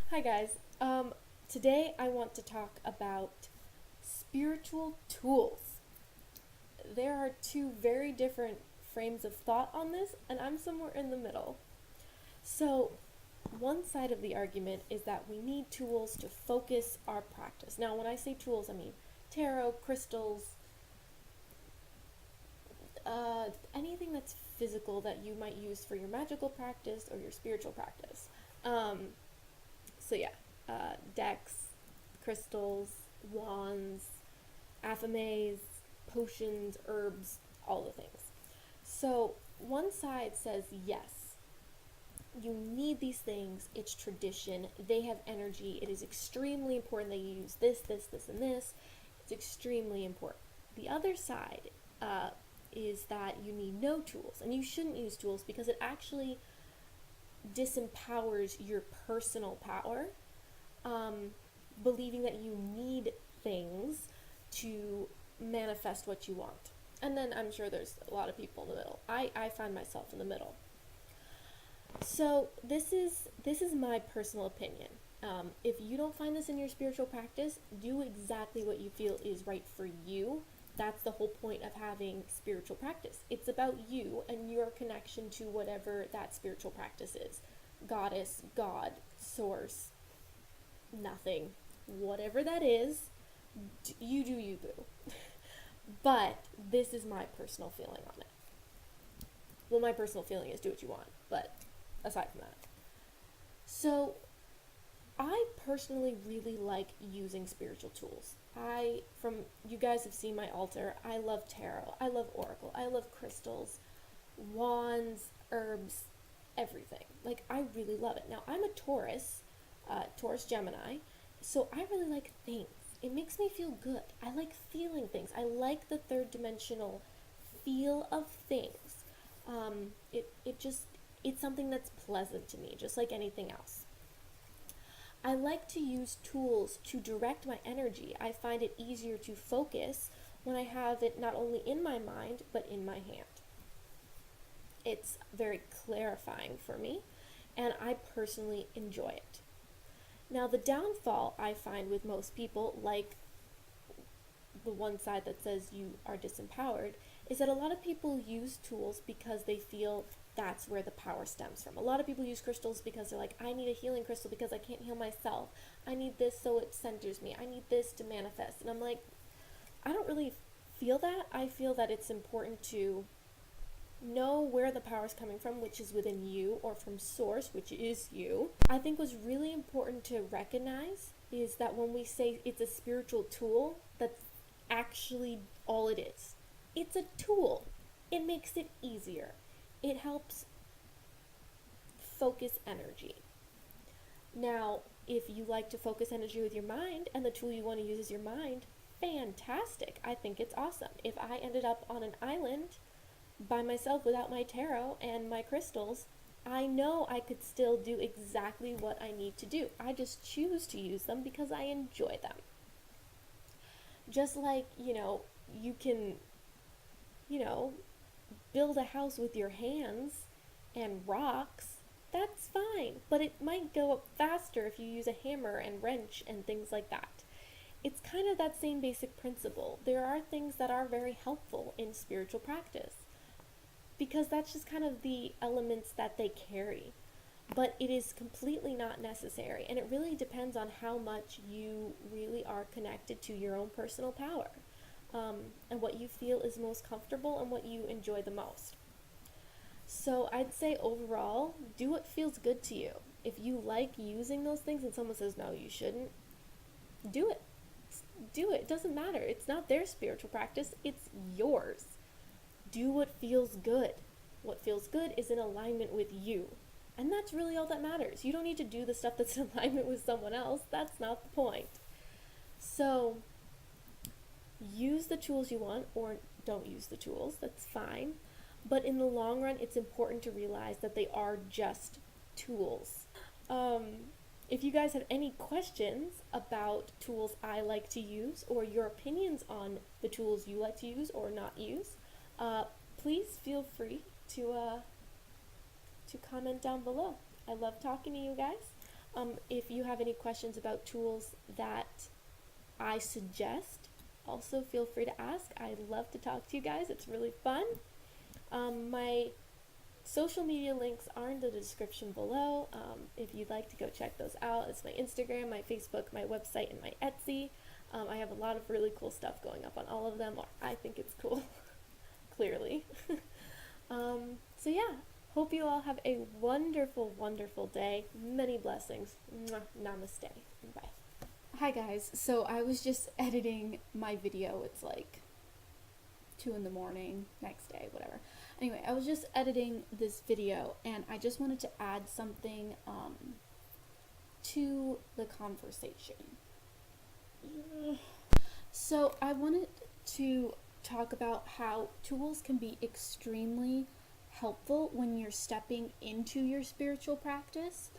Hi guys. Today I want to talk about spiritual tools. There are two very different frames of thought on this, and I'm somewhere in the middle. So, one side of the argument is that we need tools to focus our practice. Now, when I say tools, I mean tarot, crystals, anything that's physical that you might use for your magical practice or your spiritual practice. Um, so decks, crystals, wands, aphimes, potions, herbs, all the things. So one side says yes, you need these things, it's tradition, they have energy, it is extremely important that you use this, and this. It's extremely important. The other side is that you need no tools, and you shouldn't use tools because it actually disempowers your personal power, um, believing that you need things to manifest what you want. And then I'm sure there's a lot of people in the middle. I find myself in the middle. So this is my personal opinion. If you don't find this in your spiritual practice, do exactly what you feel is right for you. That's the whole point of having spiritual practice. It's about you and your connection to whatever that spiritual practice is. Goddess, God, source, nothing. Whatever that is, you do you, boo. But this is my personal feeling on it. Well, my personal feeling is do what you want, but aside from that. So, I personally really like using spiritual tools. From you guys have seen my altar, I love tarot, I love oracle, I love crystals, wands, herbs, everything. Like, I really love it. Now, I'm a Taurus, Taurus Gemini, so I really like things. It makes me feel good. I like feeling things. I like the third dimensional feel of things. It's something that's pleasant to me, just like anything else. I like to use tools to direct my energy. I find it easier to focus when I have it not only in my mind, but in my hand. It's very clarifying for me, and I personally enjoy it. Now, the downfall I find with most people, like the one side that says you are disempowered, is that a lot of people use tools because they feel that's where the power stems from. A lot of people use crystals because they're like, I need a healing crystal because I can't heal myself. I need this so it centers me. I need this to manifest. And I'm like, I don't really feel that. I feel that it's important to know where the power is coming from, which is within you, or from source, which is you. I think what's really important to recognize is that when we say it's a spiritual tool, that's actually all it is. It's a tool. It makes it easier. It helps focus energy. Now, if you like to focus energy with your mind and the tool you want to use is your mind, fantastic. I think it's awesome. If I ended up on an island by myself without my tarot and my crystals, I know I could still do exactly what I need to do. I just choose to use them because I enjoy them. Just like, you can, you know, build a house with your hands and rocks, that's fine. But it might go up faster if you use a hammer and wrench and things like that. It's kind of that same basic principle. There are things that are very helpful in spiritual practice because that's just kind of the elements that they carry. But it is completely not necessary, and it really depends on how much you really are connected to your own personal power, and what you feel is most comfortable and what you enjoy the most. So I'd say overall, do what feels good to you. If you like using those things and someone says, no, you shouldn't, do it. Do it. It doesn't matter. It's not their spiritual practice, it's yours. Do what feels good. What feels good is in alignment with you. And that's really all that matters. You don't need to do the stuff that's in alignment with someone else. That's not the point. So, use the tools you want or don't use the tools. That's fine. But in the long run, it's important to realize that they are just tools. Um, if you guys have any questions about tools I like to use or your opinions on the tools you like to use or not use, please feel free to comment down below. I love talking to you guys. If you have any questions about tools that I suggest, also feel free to ask. I love to talk to you guys. It's really fun. My social media links are in the description below. If you'd like to go check those out, it's my Instagram, my Facebook, my website, and my Etsy. I have a lot of really cool stuff going up on all of them, or I think it's cool, clearly. So yeah, hope you all have a wonderful, wonderful day. Many blessings. Mwah. Namaste. Bye. Hi guys, so I was just editing my video. It's like 2 in the morning, next day, whatever. Anyway, I was just editing this video and I just wanted to add something to the conversation. So I wanted to talk about how tools can be extremely helpful when you're stepping into your spiritual practice.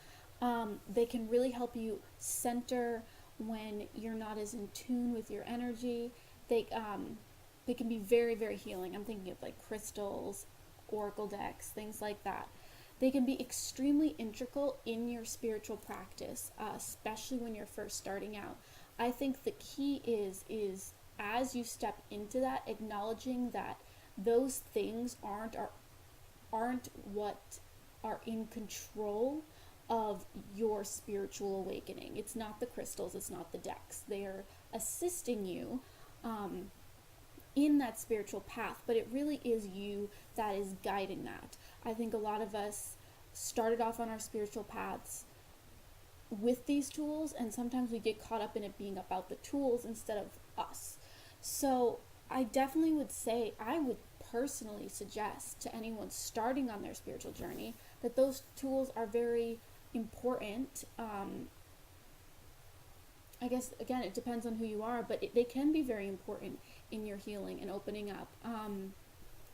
They can really help you center when you're not as in tune with your energy. They can be very, very healing. I'm thinking of like crystals, oracle decks, things like that. They can be extremely integral in your spiritual practice, especially when you're first starting out. I think the key is as you step into that, acknowledging that those things aren't what are in control of your spiritual awakening. It's not the crystals, it's not the decks. They are assisting you in that spiritual path, but it really is you that is guiding that. I think a lot of us started off on our spiritual paths with these tools, and sometimes we get caught up in it being about the tools instead of us. So I definitely would say, I would personally suggest to anyone starting on their spiritual journey that those tools are very important. I guess, again, it depends on who you are, but they can be very important in your healing and opening up.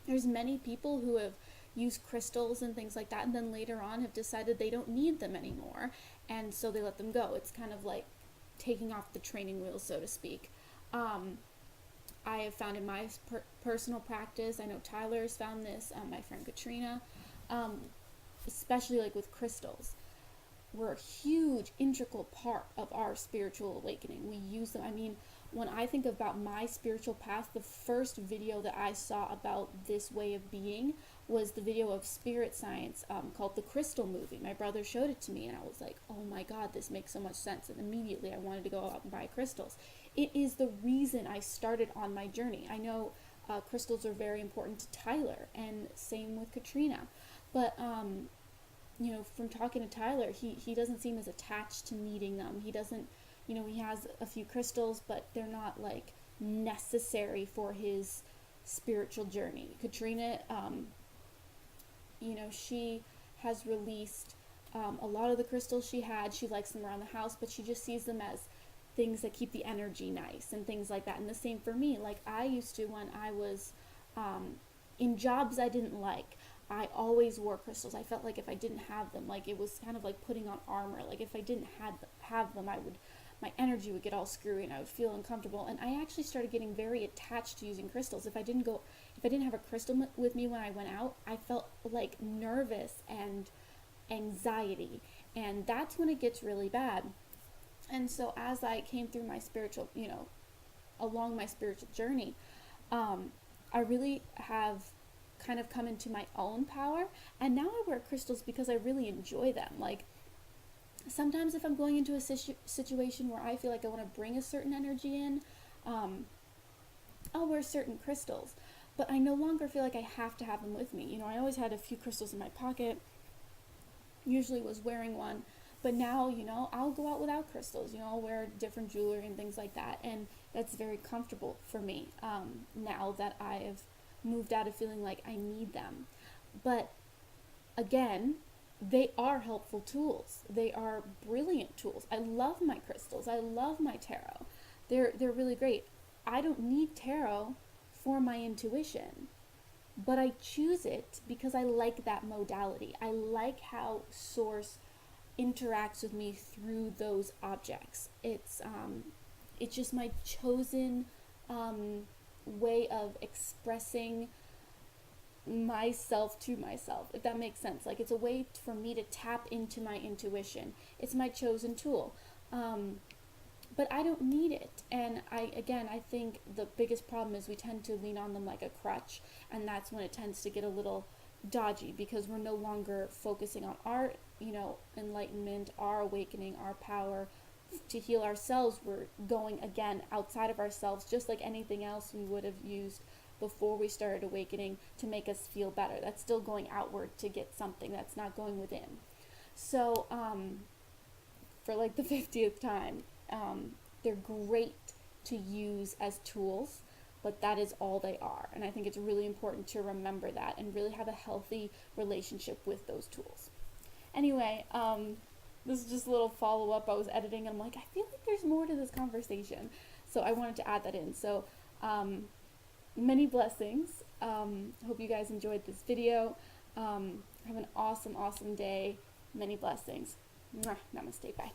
There's many people who have used crystals and things like that, and then later on have decided they don't need them anymore, and so they let them go. It's kind of like taking off the training wheels, so to speak. I have found in my personal practice, I know Tyler's found this, my friend Katrina, especially like with crystals, were a huge integral part of our spiritual awakening. We use them. I mean, when I think about my spiritual path, the first video that I saw about this way of being was the video of Spirit Science called The Crystal Movie. My brother showed it to me and I was like, oh my God, this makes so much sense. And immediately I wanted to go out and buy crystals. It is the reason I started on my journey. I know crystals are very important to Tyler, and same with Katrina. But you know, from talking to Tyler, he doesn't seem as attached to needing them. He doesn't, you know, he has a few crystals, but they're not like necessary for his spiritual journey. Katrina, you know, she has released a lot of the crystals she had. She likes them around the house, but she just sees them as things that keep the energy nice and things like that. And the same for me. Like I used to, when I was in jobs I didn't like, I always wore crystals. I felt like if I didn't have them, like it was kind of like putting on armor. Like if I didn't have them, my energy would get all screwy and I would feel uncomfortable. And I actually started getting very attached to using crystals. If I didn't have a crystal with me when I went out, I felt like nervous and anxiety. And that's when it gets really bad. And so as I came through my spiritual, you know, along my spiritual journey, I really have kind of come into my own power, and now I wear crystals because I really enjoy them. Like sometimes if I'm going into a situation where I feel like I want to bring a certain energy in, I'll wear certain crystals, but I no longer feel like I have to have them with me. You know, I always had a few crystals in my pocket, usually was wearing one, but now, you know, I'll go out without crystals. You know, I'll wear different jewelry and things like that, and that's very comfortable for me now that I've moved out of feeling like I need them. But again, they are helpful tools. They are brilliant tools. I love my crystals. I love my tarot. They're really great. I don't need tarot for my intuition, but I choose it because I like that modality. I like how Source interacts with me through those objects. It's just my chosen way of expressing myself to myself, if that makes sense. Like, it's a way for me to tap into my intuition. It's my chosen tool. But I don't need it. And I think the biggest problem is we tend to lean on them like a crutch, and that's when it tends to get a little dodgy, because we're no longer focusing on our, enlightenment, our awakening, our power to heal ourselves. We're going again outside of ourselves, just like anything else we would have used before we started awakening to make us feel better. That's still going outward to get something, that's not going within. So, for like the 50th time, they're great to use as tools, but that is all they are. And I think it's really important to remember that and really have a healthy relationship with those tools. Anyway, this is just a little follow-up. I was editing and I'm like, I feel like there's more to this conversation. So I wanted to add that in. So, many blessings. Hope you guys enjoyed this video. Have an awesome, awesome day. Many blessings. Mwah. Namaste. Bye.